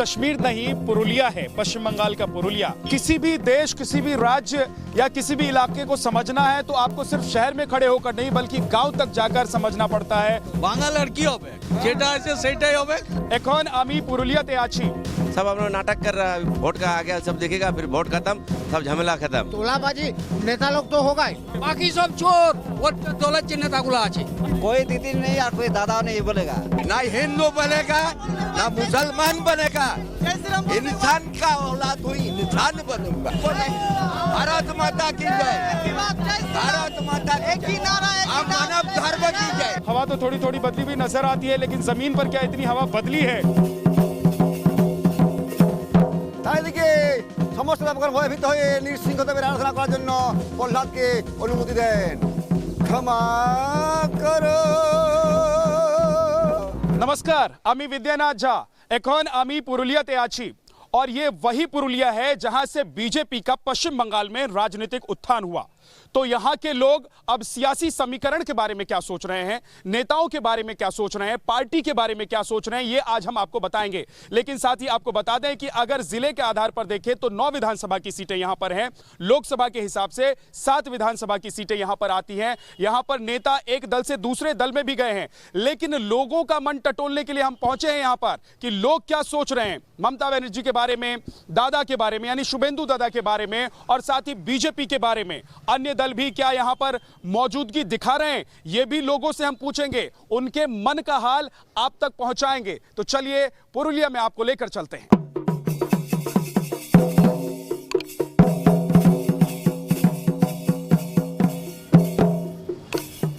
कश्मीर नहीं, पुरुलिया है, पश्चिम बंगाल का पुरुलिया। किसी भी देश, किसी भी राज्य या किसी भी इलाके को समझना है तो आपको सिर्फ शहर में खड़े होकर नहीं बल्कि गांव तक जाकर समझना पड़ता है। बांग्ला लड़की होबे, जेटा ऐसे सेटाई होबे। एखन आमी पुरुलियाते आछि। सब अपना नाटक कर रहा है, वोट का आ गया सब देखेगा, फिर वोट खत्म, सब झमेला खत्म। तोलाबाजी नेता लोग तो होगा, बाकी सब चोर, वोट दौलत के नेता गुला আছে। कोई दीदी नहीं और कोई दादा नहीं बोलेगा, ना हिंदू बनेगा ना मुसलमान बनेगा, इंसान का औलाद हुई इंसान बनूंगा। भारत माता की जय, भारत माता की जय, मानव धर्म की जय। हवा तो थोड़ी थोड़ी बदली हुई नजर आती है, लेकिन जमीन पर क्या इतनी हवा बदली है? समस्त ব্যাপারে ভয়ভীত হয়ে নৃশংসতার আরাধনা করার জন্য প্রহ্লাদকে অনুমতি দেন। ক্ষমা করো। नमस्कार, आमी विद्यानाथ झा। एखन आमी पुरुलियाते आछि और ये वही पुरुलिया है जहां से बीजेपी का पश्चिम बंगाल में राजनीतिक उत्थान हुआ। तो यहां के लोग अब सियासी समीकरण के बारे में क्या सोच रहे हैं, नेताओं के बारे में क्या सोच रहे हैं, पार्टी के बारे में क्या सोच रहे हैं, ये आज हम आपको बताएंगे। लेकिन साथ ही आपको बता दें कि अगर जिले के आधार पर देखें तो 9 विधानसभा की सीटें यहां पर हैं। लोकसभा के हिसाब से 7 विधानसभा की सीटें यहां पर आती हैं। यहां पर नेता एक दल से दूसरे दल में भी गए हैं, लेकिन लोगों का मन टटोलने के लिए हम पहुंचे हैं यहां पर कि लोग क्या सोच रहे हैं ममता बनर्जी के बारे में, दादा के बारे में यानी शुभेंदु दादा के बारे में, और साथ ही बीजेपी के बारे में। अन्य दल भी क्या यहां पर मौजूदगी दिखा रहे हैं, यह भी लोगों से हम पूछेंगे, उनके मन का हाल आप तक पहुंचाएंगे। तो चलिए पुरुलिया में आपको लेकर चलते हैं।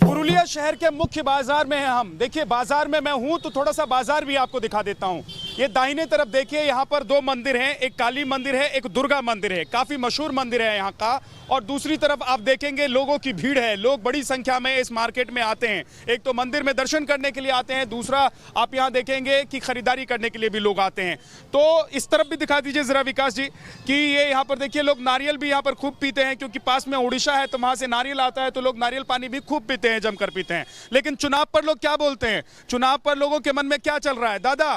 पुरुलिया शहर के मुख्य बाजार में हैं हम। देखिए बाजार में मैं हूं तो थोड़ा सा बाजार भी आपको दिखा देता हूं। ये दाहिने तरफ देखिए, यहाँ पर 2 मंदिर हैं, एक काली मंदिर है, एक दुर्गा मंदिर है, काफी मशहूर मंदिर है यहाँ का। और दूसरी तरफ आप देखेंगे लोगों की भीड़ है, लोग बड़ी संख्या में इस मार्केट में आते हैं। एक तो मंदिर में दर्शन करने के लिए आते हैं, दूसरा आप यहाँ देखेंगे कि खरीदारी करने के लिए भी लोग आते हैं। तो इस तरफ भी दिखा दीजिए जरा विकास जी कि ये यहाँ पर देखिए लोग नारियल भी यहाँ पर खूब पीते हैं, क्योंकि पास में उड़ीसा है तो वहां से नारियल आता है, तो लोग नारियल पानी भी खूब पीते हैं, जमकर पीते हैं। लेकिन चुनाव पर लोग क्या बोलते हैं, चुनाव पर लोगों के मन में क्या चल रहा है? दादा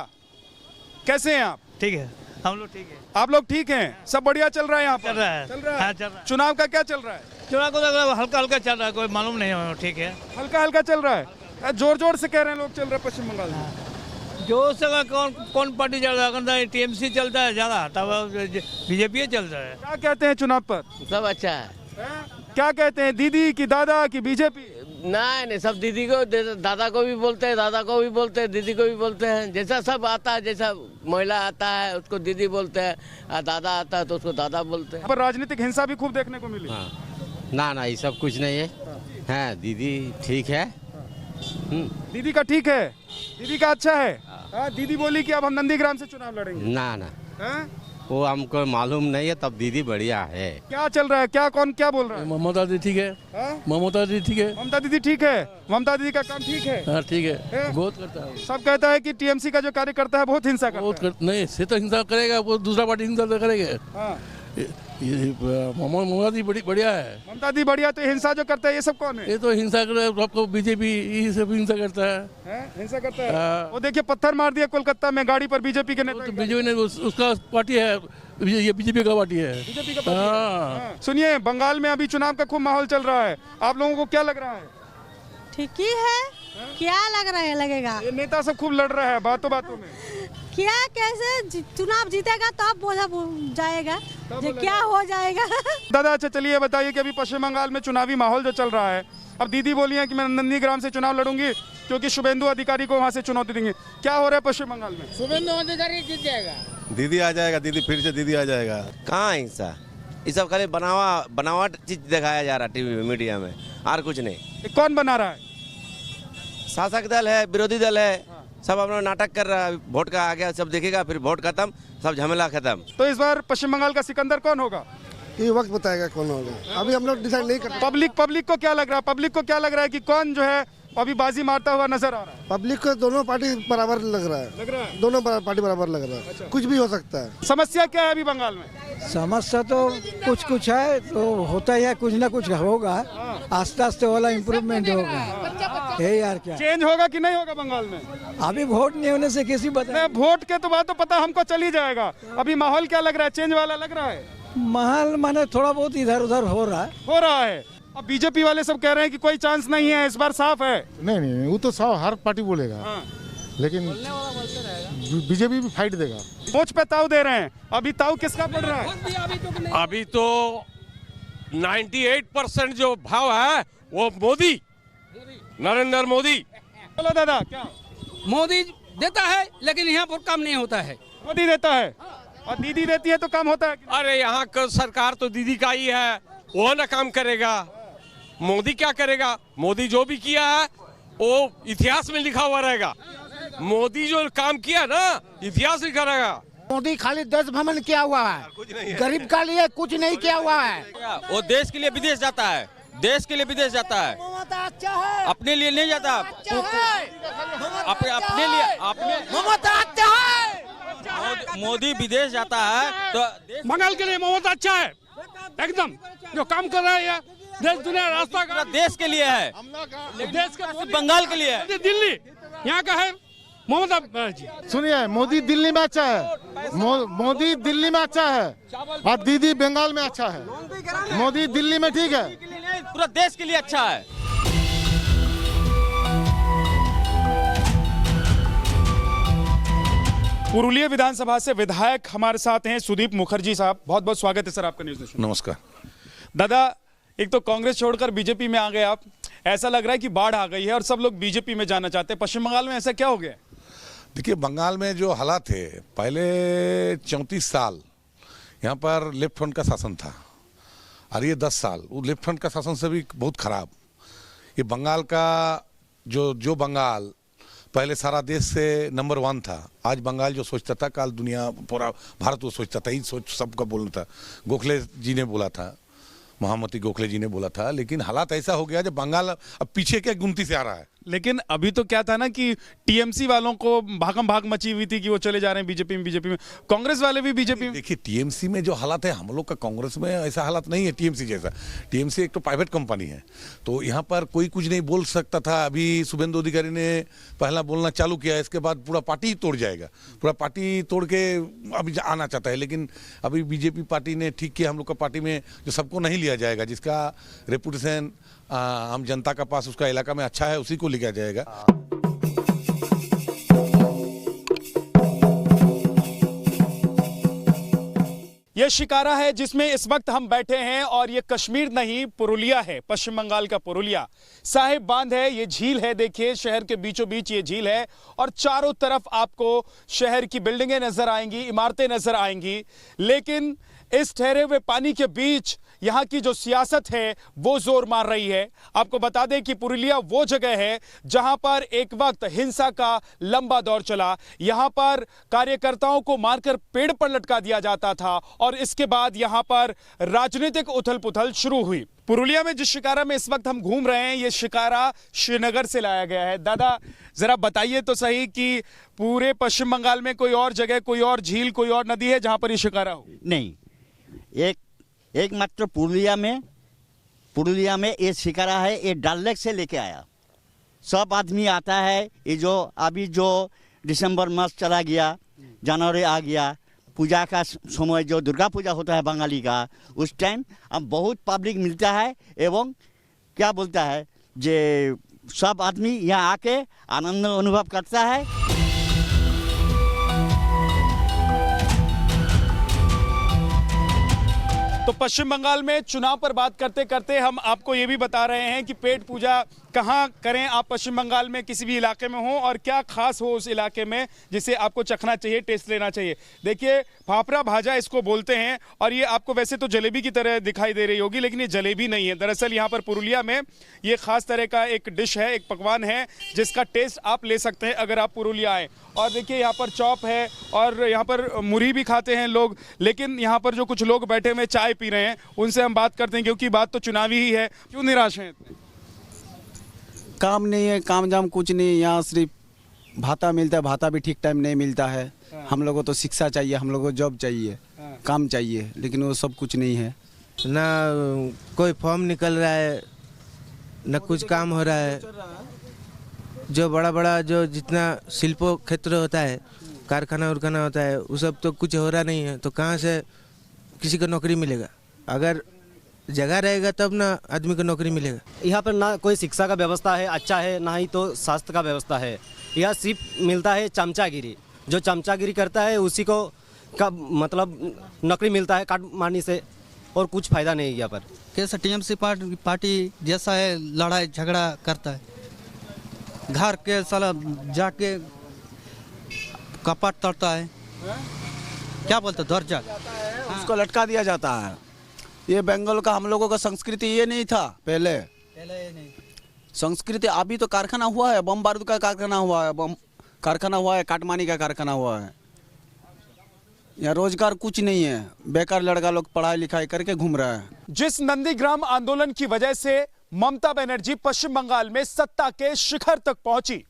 कैसे हैं आप? ठीक है, हम लोग ठीक है। आप लोग ठीक हैं? सब बढ़िया चल रहा है यहाँ पर? चल रहा है, चल रहा है? हाँ, चल रहा है। चुनाव का क्या चल रहा है? चुनाव को तो हल्का हल्का चल रहा है, कोई मालूम नहीं है। ठीक है, हल्का हल्का चल रहा है। जोर जोर से कह रहे हैं लोग चल रहा है पश्चिम बंगाल में। जो सगा कौन पार्टी चल रहा है? टीएमसी चलता है ज्यादा, तब बीजेपी चल रहा है। क्या कहते हैं चुनाव पर? सब अच्छा है। क्या कहते हैं, दीदी की दादा की बीजेपी? नहीं, सब दीदी को दादा को भी बोलते हैं, दादा को भी बोलते हैं, दीदी को भी बोलते हैं। जैसा सब आता है, जैसा महिला आता है उसको दीदी बोलते हैं, दादा आता है तो उसको दादा बोलते हैं। पर राजनीतिक हिंसा भी खूब देखने को मिली। ना ये सब कुछ नहीं है। हाँ, दीदी ठीक है। दीदी का ठीक है, दीदी का अच्छा है। दीदी बोली कि अब हम नंदीग्राम से चुनाव लड़ेंगे। ना वो हमको मालूम नहीं है, तब दीदी बढ़िया है। क्या चल रहा है, क्या कौन क्या बोल रहा है? ममता दीदी ठीक है, ममता दीदी ठीक है, ममता दीदी ठीक है, ममता दीदी का काम ठीक है। हाँ ठीक है, बहुत करता है। सब कहता है कि टीएमसी का जो कार्यकर्ता है बहुत हिंसा करता है। नहीं, से तो हिंसा करेगा, वो दूसरा पार्टी हिंसा तो करेगा। ममता दी बढ़िया है। ममता दी बढ़िया, तो हिंसा जो करता है ये सब कौन है? ये तो हिंसा कर आपको बीजेपी ये सब हिंसा करता है। हिंसा करता है। वो देखिए पत्थर मार दिया कोलकाता में गाड़ी पर बीजेपी के नेता। तो बीजेपी ने उसका पार्टी है, ये बीजेपी का पार्टी है। बीजेपी का पार्टी है। सुनिए, बंगाल में अभी चुनाव का खूब माहौल चल रहा है, आप लोगों को क्या लग रहा है? ठीक ही है। क्या लग रहा है? लगेगा ये नेता सब खूब लड़ रहा है बातों बातों में। क्या कैसे चुनाव जीतेगा तब बोझा जाएगा, जो क्या हो जाएगा। दादा अच्छा चलिए बताइए कि अभी पश्चिम बंगाल में चुनावी माहौल जो चल रहा है, अब दीदी बोली है कि मैं नंदीग्राम से चुनाव लड़ूंगी क्योंकि शुभेंदु अधिकारी को वहाँ से चुनौती देंगे। क्या हो रहा है पश्चिम बंगाल में? शुभेंदु अधिकारी जीत जाएगा, दीदी आ जाएगा, दीदी फिर से दीदी आ जाएगा। कहाँ हिंसा, ये सब खाली बनावट चीज दिखाया जा रहा है टीवी में, मीडिया में, और कुछ नहीं। कौन बना रहा है? शासक दल है, विरोधी दल है, सब अपना नाटक कर रहा है, वोट का आ गया सब देखेगा, फिर वोट खत्म, सब झमेला खत्म। तो इस बार पश्चिम बंगाल का सिकंदर कौन होगा? ये वक्त बताएगा कौन होगा, अभी हम लोग डिसाइड नहीं कर। पब्लिक को क्या लग रहा है? पब्लिक को क्या लग रहा है कि कौन जो है अभी बाजी मारता हुआ नजर आ रहा है? पब्लिक को दोनों पार्टी बराबर लग रहा है, दोनों पार्टी बराबर लग रहा है। अच्छा। कुछ भी हो सकता है। समस्या क्या है अभी बंगाल में? समस्या तो कुछ है, तो होता ही है, कुछ ना कुछ होगा, आस्ते आस्ते वाला इम्प्रूवमेंट होगा। यही यार क्या। चेंज होगा कि नहीं होगा बंगाल में? अभी वोट नहीं होने से किसी बता। नहीं, वोट के तो बात तो पता हमको चल ही जाएगा। अभी माहौल क्या लग रहा है? चेंज वाला लग रहा है? महल माने थोड़ा बहुत इधर उधर हो रहा है। अब बीजेपी वाले सब कह रहे हैं कि कोई चांस नहीं है, इस बार साफ है। नहीं वो तो सब हर पार्टी बोलेगा, लेकिन बीजेपी भी फाइट देगा। मोच पे ताव दे रहे हैं, अभी ताव किसका पड़ रहा है? अभी तो 98% जो भाव है वो मोदी, नरेंद्र मोदी। बोलो दादा, क्या मोदी देता है लेकिन यहाँ पर काम नहीं होता है। मोदी देता है और दीदी देती है तो काम होता है? अरे यहाँ का सरकार तो दीदी का ही है, वो ना काम करेगा। मोदी क्या करेगा? मोदी जो भी किया है वो इतिहास में लिखा हुआ रहेगा। मोदी जो काम किया ना, इतिहास लिखा रहेगा। मोदी खाली 10 भ्रमण किया हुआ है, गरीब का लिए कुछ नहीं किया हुआ है। वो देश के लिए विदेश जाता है, देश के लिए विदेश जाता है, अपने लिए नहीं जाता। अपने लिए मोदी विदेश जाता है तो बंगाल के लिए ममता अच्छा है, एकदम जो काम कर रहा है देश दुनिया रास्ता का देश के लिए है, देश का बंगाल के लिए है। दिल्ली यहाँ का है ममता बनर्जी। सुनिए, मोदी दिल्ली में अच्छा है, मोदी दिल्ली में अच्छा है और दीदी बंगाल में अच्छा है। मोदी दिल्ली में ठीक है, पूरा देश के लिए अच्छा है। पुरुलिया विधानसभा से विधायक हमारे साथ हैं सुदीप मुखर्जी साहब। बहुत बहुत स्वागत है सर आपका न्यूज़ नेशन। नमस्कार दादा, एक तो कांग्रेस छोड़कर बीजेपी में आ गए आप, ऐसा लग रहा है कि बाढ़ आ गई है और सब लोग बीजेपी में जाना चाहते हैं। पश्चिम बंगाल में ऐसा क्या हो गया? देखिए, बंगाल में जो हालात थे, पहले 34 साल यहाँ पर लेफ्ट फ्रंट का शासन था और ये 10 साल वो लेफ्ट फ्रंट का शासन से भी बहुत खराब। ये बंगाल का जो बंगाल पहले सारा देश से नंबर 1 था, आज बंगाल जो सोचता था कल दुनिया पूरा भारत वो सोचता था, ये सोच सबका बोलना था। गोखले जी ने बोला था, महामती गोखले जी ने बोला था, लेकिन हालात ऐसा हो गया जब बंगाल अब पीछे क्या गिनती से आ रहा है। लेकिन अभी तो क्या था ना कि टीएमसी वालों को भागम भाग मची हुई थी कि वो चले जा रहे हैं बीजेपी में, कांग्रेस वाले भी बीजेपी में। देखिए, टीएमसी में जो हालात है, हम लोग का कांग्रेस में ऐसा हालात नहीं है टीएमसी जैसा। टीएमसी एक तो प्राइवेट कंपनी है, तो यहाँ पर कोई कुछ नहीं बोल सकता था। अभी शुभेंदु अधिकारी ने पहला बोलना चालू किया, इसके बाद पूरा पार्टी ही तोड़ जाएगा, पूरा पार्टी तोड़ के अभी आना चाहता है। लेकिन अभी बीजेपी पार्टी ने ठीक किया, हम लोग का पार्टी में जो सबको नहीं लिया जाएगा, जिसका रेपुटेशन आम जनता का पास उसका इलाका में अच्छा है, उसी को लिया जाएगा। ये शिकारा है जिसमें इस वक्त हम बैठे हैं और ये कश्मीर नहीं, पुरुलिया है, पश्चिम बंगाल का पुरुलिया। साहिब बांध है, ये झील है, देखिए शहर के बीचों बीच ये झील है और चारों तरफ आपको शहर की बिल्डिंगें नजर आएंगी, इमारतें नजर आएंगी। लेकिन इस ठहरे हुए पानी के बीच यहाँ की जो सियासत है वो जोर मार रही है। आपको बता दें कि पुरुलिया वो जगह है जहां पर एक वक्त हिंसा का लंबा दौर चला। यहां पर कार्यकर्ताओं को मारकर पेड़ पर लटका दिया जाता था और इसके बाद यहां पर राजनीतिक उथल पुथल शुरू हुई। पुरुलिया में जिस शिकारा में इस वक्त हम घूम रहे हैं, ये शिकारा श्रीनगर से लाया गया है। दादा, जरा बताइए तो सही कि पूरे पश्चिम बंगाल में कोई और जगह, कोई और झील, कोई और नदी है जहां पर ये शिकारा हो? नहीं, एक मात्र पुरुलिया में ये शिकारा है। ये डल लेक से लेके आया, सब आदमी आता है। ये जो अभी जो दिसंबर मास चला गया, जनवरी आ गया, पूजा का समय जो दुर्गा पूजा होता है बंगाली का, उस टाइम अब बहुत पब्लिक मिलता है एवं क्या बोलता है जे सब आदमी यहाँ आके आनंद अनुभव करता है। तो पश्चिम बंगाल में चुनाव पर बात करते करते हम आपको ये भी बता रहे हैं कि पेट पूजा कहाँ करें आप पश्चिम बंगाल में किसी भी इलाके में हो और क्या खास हो उस इलाके में जिसे आपको चखना चाहिए, टेस्ट लेना चाहिए। देखिए, फाफड़ा भाजा इसको बोलते हैं और ये आपको वैसे तो जलेबी की तरह दिखाई दे रही होगी, लेकिन ये जलेबी नहीं है। दरअसल यहाँ पर पुरुलिया में ये खास तरह का एक डिश है, एक पकवान है जिसका टेस्ट आप ले सकते हैं अगर आप पुरुलिया आए। और देखिए, यहाँ पर चॉप है और यहाँ पर मुरही भी खाते हैं लोग। लेकिन यहाँ पर जो कुछ लोग बैठे हुए चाय पी रहे हैं, उनसे हम बात करते हैं क्योंकि बात तो चुनावी ही है। क्यों निराश हैं? काम नहीं है, काम जाम कुछ नहीं। यहाँ सिर्फ भाता मिलता है, भाता भी ठीक टाइम नहीं मिलता है। हम लोगों को तो शिक्षा चाहिए, हम लोगों को जॉब चाहिए, काम चाहिए, लेकिन वो सब कुछ नहीं है। ना कोई फॉर्म निकल रहा है, न कुछ काम हो रहा है। जो बड़ा बड़ा जो जितना शिल्पो क्षेत्र होता है, कारखाना उरखाना होता है, वो सब तो कुछ हो रहा नहीं है, तो कहाँ से किसी को नौकरी मिलेगा? अगर जगह रहेगा तब ना आदमी को नौकरी मिलेगा। यहाँ पर ना कोई शिक्षा का व्यवस्था है अच्छा है, ना ही तो स्वास्थ्य का व्यवस्था है। यहाँ सिर्फ मिलता है चमचागिरी, जो चमचागिरी करता है उसी को का मतलब नौकरी मिलता है काट मारने से, और कुछ फायदा नहीं है यहाँ पर। कैसा टीएमसी पार्टी जैसा है, लड़ाई झगड़ा करता है, घर के साला जाके कपाट तोड़ता है, क्या बोलते दर्जा उसको लटका दिया जाता है। ये बंगाल का हम लोगों का संस्कृति ये नहीं था पहले नहीं। संस्कृति अभी तो कारखाना हुआ है, बम बारूद का कारखाना हुआ है, कारखाना हुआ है, काटमानी का कारखाना हुआ है। यहाँ रोजगार कुछ नहीं है, बेकार लड़का लोग पढ़ाई लिखाई करके घूम रहा है। जिस नंदीग्राम आंदोलन की वजह से ममता बनर्जी पश्चिम बंगाल में सत्ता के शिखर तक पहुंची,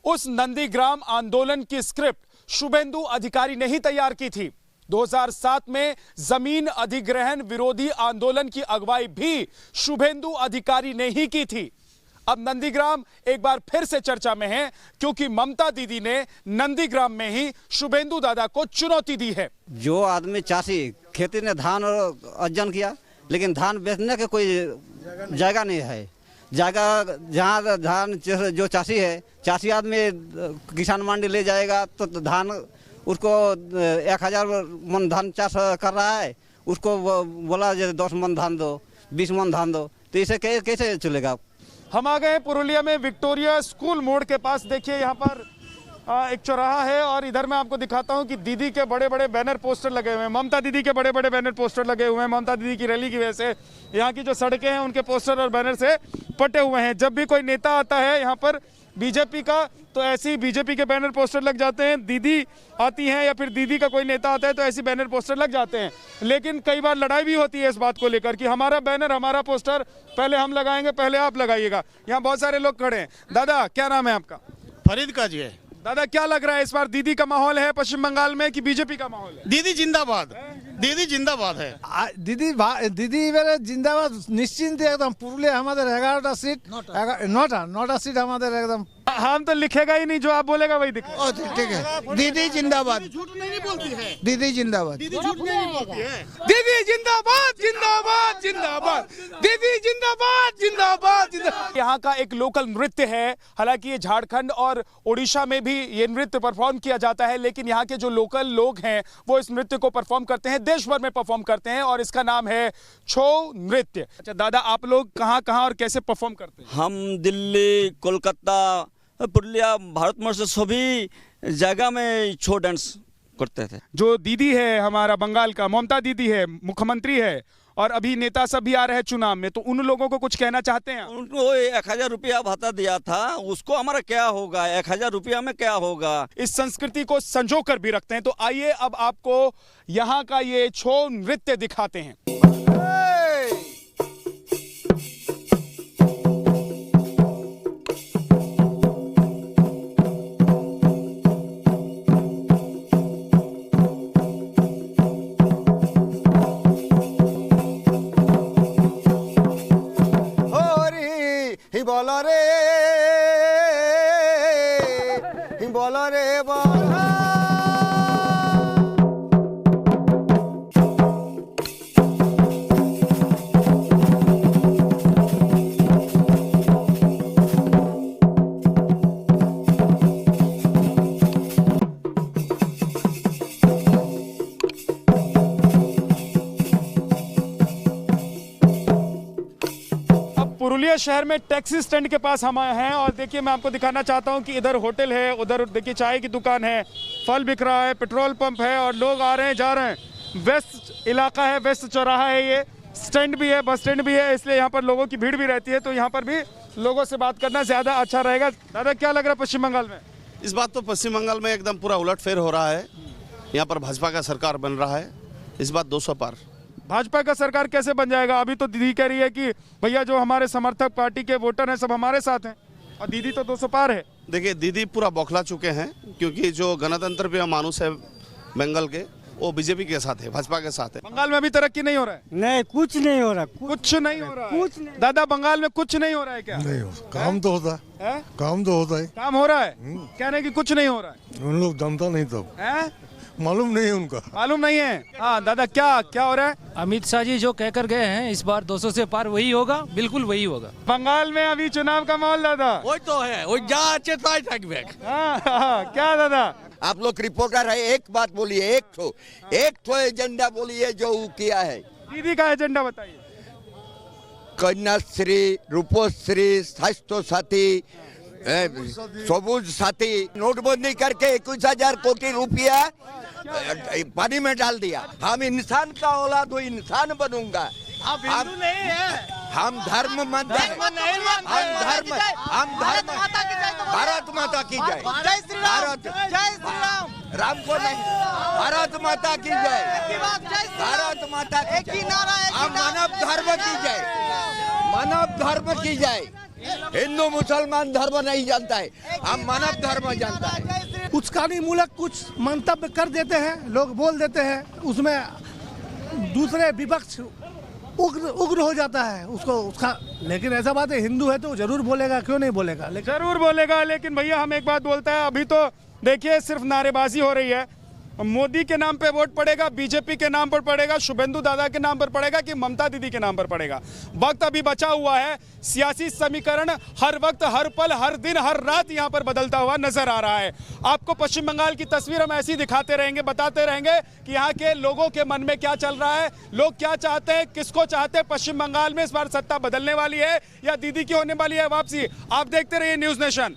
उस नंदीग्राम आंदोलन की स्क्रिप्ट शुभेंदु अधिकारी ने ही तैयार की थी। 2007 में जमीन अधिग्रहण विरोधी आंदोलन की अगुवाई भी शुभेंदु अधिकारी ने ही की थी। अब नंदीग्राम एक बार फिर से चर्चा में है, क्योंकि ममता दीदी ने नंदीग्राम में ही शुभेंदु दादा को चुनौती दी है। जो आदमी चाषी खेती ने धान अर्जन किया, लेकिन धान बेचने के कोई जगह नहीं है। जगह जहाँ धान जो चाषी है, चाषी आदमी किसान मंडी ले जाएगा तो धान उसको 1000 मन धान चाष कर रहा है, उसको बोला 10 मन धान दो, 20 मन धान दो, तो इसे कैसे चलेगा? हम आ गए पुरुलिया में विक्टोरिया स्कूल मोड़ के पास। देखिए यहाँ पर एक चौराहा है और इधर मैं आपको दिखाता हूँ कि दीदी के बड़े बड़े बैनर पोस्टर लगे हुए हैं। ममता दीदी के बड़े बड़े बैनर पोस्टर लगे हुए हैं। ममता दीदी की रैली की वजह से यहाँ की जो सड़कें हैं उनके पोस्टर और बैनर से पटे हुए हैं। जब भी कोई नेता आता है यहाँ पर बीजेपी का, तो ऐसी बीजेपी के बैनर पोस्टर लग जाते हैं। दीदी आती हैं या फिर दीदी का कोई नेता आता है तो ऐसी बैनर पोस्टर लग जाते हैं। लेकिन कई बार लड़ाई भी होती है इस बात को लेकर कि हमारा बैनर, हमारा पोस्टर पहले हम लगाएंगे, पहले आप लगाइएगा। यहाँ बहुत सारे लोग खड़े हैं। दादा क्या नाम है आपका? फरीद काजी है। दादा क्या लग रहा है इस बार दीदी का माहौल है पश्चिम बंगाल में कि बीजेपी का माहौल है? दीदी जिंदाबाद, दीदी जिंदाबाद है। दीदी এবারে জিন্দাবাদ নিশ্চিন্তে একদম। পুরুলিয়া আমাদের 11টা সিট, 9টা সিট আমাদের একদম। हम तो लिखेगा ही नहीं, जो आप बोलेगा वही दिखेगा। ठीक है, दीदी जिंदाबाद। झूठ नहीं बोलती है दीदी, जिंदाबाद। दीदी झूठ नहीं बोलती है। दीदी जिंदाबाद, जिंदाबाद, जिंदाबाद, दीदी जिंदाबाद, जिंदाबाद, जिंदाबाद। यहाँ का एक लोकल नृत्य है। हालांकि ये झारखंड और उड़ीसा में भी ये नृत्य परफॉर्म किया जाता है, लेकिन यहाँ के जो लोकल लोग हैं वो इस नृत्य को परफॉर्म करते हैं, देश भर में परफॉर्म करते हैं, और इसका नाम है छो नृत्य। अच्छा दादा, आप लोग कहाँ कहाँ और कैसे परफॉर्म करते हैं? हम दिल्ली, कोलकाता, पुरुलिया, भारतवर्ष सभी जगह में छो डांस करते थे। जो दीदी है हमारा बंगाल का, ममता दीदी है, मुख्यमंत्री है, और अभी नेता सब भी आ रहे हैं चुनाव में, तो उन लोगों को कुछ कहना चाहते हैं? उनको 1000 रुपया भत्ता दिया था, उसको हमारा क्या होगा? 1000 रुपया में क्या होगा? इस संस्कृति को संजो कर भी रखते हैं। तो आइए अब आपको यहाँ का ये छो नृत्य दिखाते हैं। बोलो रे बोलो। पुरुलिया शहर में टैक्सी स्टैंड के पास हम आए हैं और देखिए मैं आपको दिखाना चाहता हूं कि इधर होटल है, उधर देखिए चाय की दुकान है, फल बिक रहा है, पेट्रोल पंप है और लोग आ रहे हैं जा रहे हैं। वेस्ट इलाका है, वेस्ट चौराहा है, ये स्टैंड भी है, बस स्टैंड भी है, इसलिए यहाँ पर लोगों की भीड़ भी रहती है, तो यहाँ पर भी लोगों से बात करना ज़्यादा अच्छा रहेगा। दादा क्या लग रहा है पश्चिम बंगाल में? इस बात तो पश्चिम बंगाल में एकदम पूरा उलटफेर हो रहा है। यहाँ पर भाजपा का सरकार बन रहा है, इस बात 200 पार। भाजपा का सरकार कैसे बन जाएगा? अभी तो दीदी कह रही है कि भैया जो हमारे समर्थक पार्टी के वोटर हैं सब हमारे साथ हैं, और दीदी तो 200 पार है। देखिए दीदी पूरा बौखला चुके हैं, क्योंकि जो गणतंत्र प्रिय मानुस है बंगाल के, वो बीजेपी के साथ है, भाजपा के साथ है। बंगाल में अभी तरक्की नहीं हो रहा है? नहीं, कुछ नहीं हो रहा, कुछ नहीं हो रहा है। कुछ नहीं। दादा, बंगाल में कुछ नहीं हो रहा है क्या? नहीं हो, काम तो होता है, काम तो होता है। काम हो रहा है, कहने की कुछ नहीं हो रहा है। उन लोग जानता नहीं तब, मालूम नहीं है उनका, मालूम नहीं है। हाँ दादा, क्या हो रहा है? अमित शाह जी जो कहकर गए हैं इस बार 200 से पार वही होगा, बिल्कुल वही होगा। बंगाल में अभी चुनाव का माहौल दादा वही तो है, वही जा चेताई थकबे। क्या दादा? आप लोग रिपोर्टर है, एक बात बोलिए, एक ठो एजेंडा बोलिए जो किया है। दीदी का एजेंडा बताइए। कन्याश्री, रूपश्री, स्वास्थ्य साथी, सबुज साथी, नोटबंदी करके 21,000 कोटी रुपया पानी में डाल दिया। हम इंसान का औलाद हूँ, इंसान बनूंगा। आप हिंदू नहीं है। हम धर्म मानते हैं, हम धर्म भारत माता की जय, जय श्री राम, जय श्री राम, राम को नहीं, भारत माता की जय, भारत माता की जय, हम मानव धर्म की जय, मानव धर्म की जय। हिंदू मुसलमान धर्म नहीं जानता है, हम मानव धर्म जानता है। उचकानी मूलक कुछ मंतव्य कर देते हैं, लोग बोल देते हैं, उसमें दूसरे विपक्ष उग्र हो जाता है उसको उसका। लेकिन ऐसा बात है, हिंदू है तो जरूर बोलेगा, क्यों नहीं बोलेगा? जरूर बोलेगा। लेकिन भैया हम एक बात बोलता है, अभी तो देखिए सिर्फ नारेबाजी हो रही है। मोदी के नाम पे वोट पड़ेगा, बीजेपी के नाम पर पड़ेगा, शुभेंदु दादा के नाम पर पड़ेगा कि ममता दीदी के नाम पर पड़ेगा? वक्त अभी बचा हुआ है। सियासी समीकरण हर वक्त, हर पल, हर दिन, हर रात यहाँ पर बदलता हुआ नजर आ रहा है। आपको पश्चिम बंगाल की तस्वीर हम ऐसी दिखाते रहेंगे, बताते रहेंगे कि यहाँ के लोगों के मन में क्या चल रहा है, लोग क्या चाहते हैं, किसको चाहते हैं। पश्चिम बंगाल में इस बार सत्ता बदलने वाली है या दीदी की होने वाली है वापसी? आप देखते रहिए न्यूज़ नेशन।